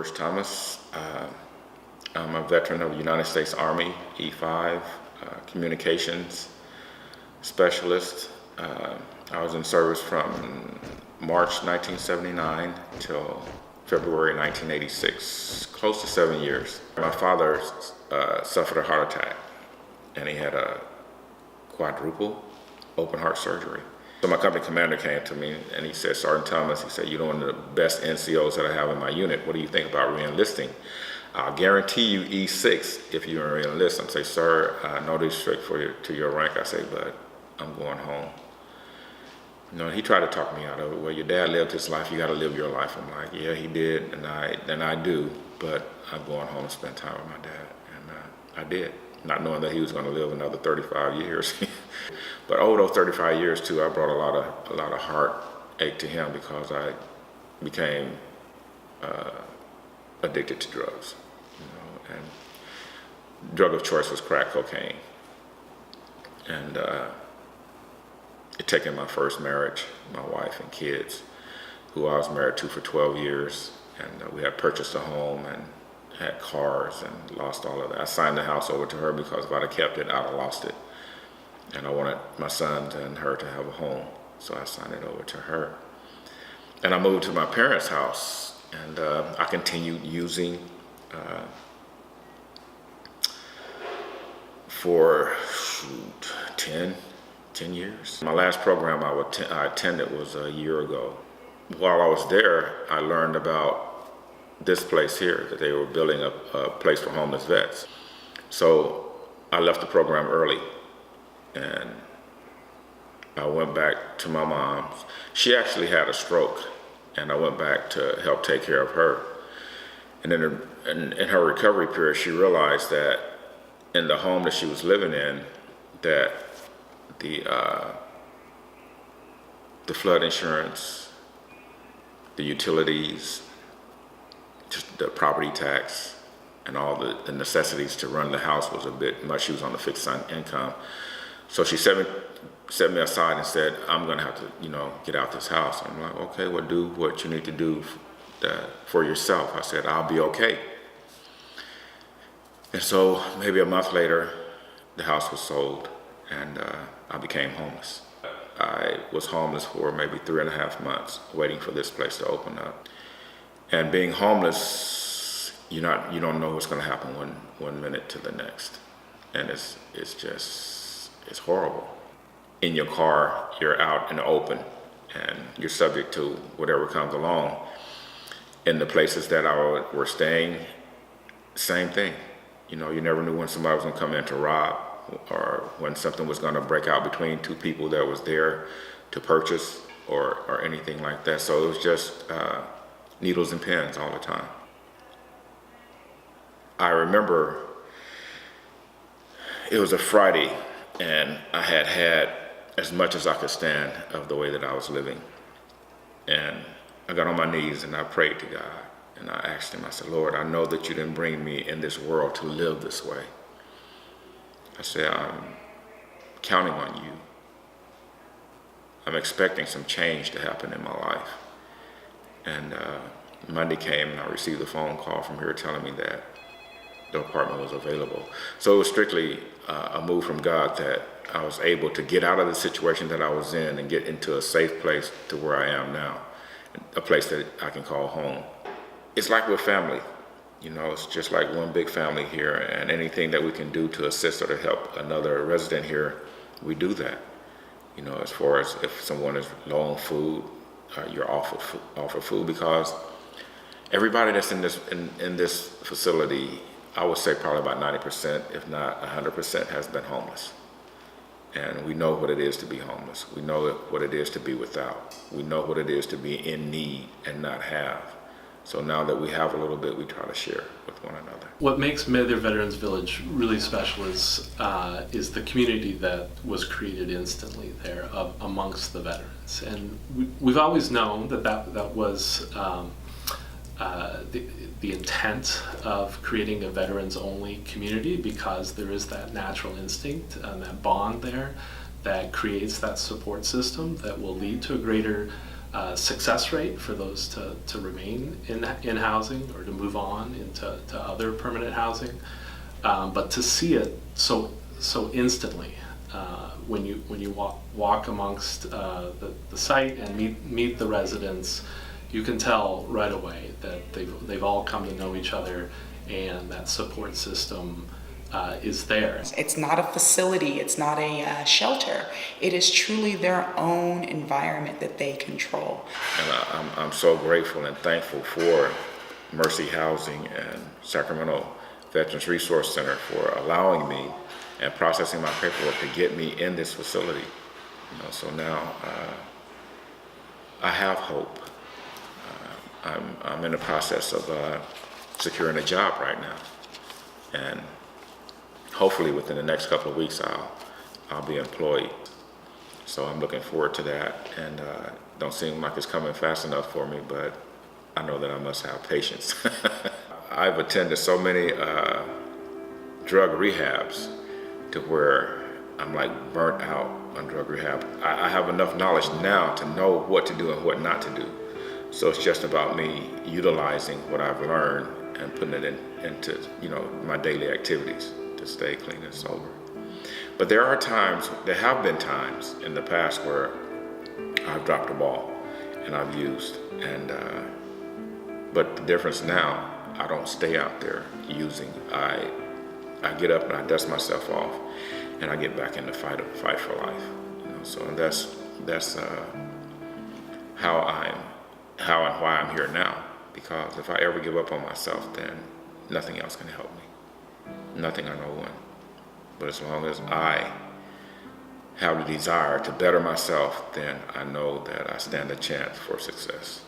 George Thomas. I'm a veteran of the United States Army, E5, communications specialist. I was in service from March 1979 till February 1986, close to 7 years. My father suffered a heart attack, and he had a quadruple open heart surgery. So my company commander came to me and he said, Sergeant Thomas, he said, you're one of the best NCOs that I have in my unit. What do you think about re-enlisting? I'll guarantee you E6 if you re-enlist. I'm saying, sir, no disrespect to your rank. I say, but I'm going home. You know, he tried to talk me out of it. Well, your dad lived his life, you got to live your life. I'm like, yeah, he did, and I do, but I'm going home to spend time with my dad, and I did, not knowing that he was going to live another 35 years. But over those 35 years too, I brought a lot of heartache to him because I became addicted to drugs, you know, and drug of choice was crack cocaine, and it taken my first marriage, my wife and kids, who I was married to for 12 years, and we had purchased a home and had cars and lost all of that. I signed the house over to her because if I'd have kept it, I'd have lost it. And I wanted my son and her to have a home, so I signed it over to her. And I moved to my parents' house, and I continued using for 10 years. My last program I attended was a year ago. While I was there, I learned about this place here, that they were building a place for homeless vets. So I left the program early, and I went back to my mom's. She actually had a stroke, and I went back to help take care of her. And in her recovery period, she realized that in the home that she was living in, that the flood insurance, the utilities, just the property tax, and all the necessities to run the house was a bit much. She was on a fixed income. So she set me aside and said, I'm gonna have to, you know, get out this house. I'm like, okay, well, do what you need to do for yourself. I said, I'll be okay. And so maybe a month later, the house was sold, and I became homeless. I was homeless for maybe 3.5 months, waiting for this place to open up. And being homeless, you don't know what's going to happen one minute to the next, and it's horrible. In your car, you're out in the open, and you're subject to whatever comes along. In the places that were staying, same thing. You know, you never knew when somebody was going to come in to rob, or when something was going to break out between two people that was there to purchase, or anything like that. So it was just needles and pins all the time. I remember it was a Friday, and I had as much as I could stand of the way that I was living. And I got on my knees and I prayed to God, and I asked him, I said, Lord, I know that you didn't bring me in this world to live this way. I said, I'm counting on you. I'm expecting some change to happen in my life. And Monday came, and I received a phone call from here telling me that the apartment was available. So it was strictly a move from God that I was able to get out of the situation that I was in and get into a safe place to where I am now, a place that I can call home. It's like we're family. You know, it's just like one big family here, and anything that we can do to assist or to help another resident here, we do that. You know, as far as if someone is low on food, you're offer food, because everybody that's in this facility, I would say probably about 90%, if not 100%, has been homeless. And we know what it is to be homeless. We know what it is to be without. We know what it is to be in need and not have. So now that we have a little bit, we try to share with one another. What makes Mather Veterans Village really special is the community that was created instantly there amongst the veterans. And we've always known that was the intent of creating a veterans-only community, because there is that natural instinct and that bond there that creates that support system that will lead to a greater success rate for those to remain in housing or to move on into other permanent housing. But to see it so instantly when you walk amongst the site and meet the residents, you can tell right away that they've all come to know each other, and that support system is there. It's not a facility, it's not a shelter. It is truly their own environment that they control. And I'm so grateful and thankful for Mercy Housing and Sacramento Veterans Resource Center for allowing me and processing my paperwork to get me in this facility. So now I have hope. I'm in the process of securing a job right now, and hopefully within the next couple of weeks I'll be employed. So I'm looking forward to that, and don't seem like it's coming fast enough for me, but I know that I must have patience. I've attended so many drug rehabs to where I'm like burnt out on drug rehab. I have enough knowledge now to know what to do and what not to do. So it's just about me utilizing what I've learned and putting it into my daily activities to stay clean and sober. But there have been times in the past where I've dropped the ball and I've used, but the difference now, I don't stay out there using. I get up and I dust myself off, and I get back in the fight for life. So that's how and why I'm here now. Because if I ever give up on myself, then nothing else can help me. Nothing or no one. But as long as I have the desire to better myself, then I know that I stand a chance for success.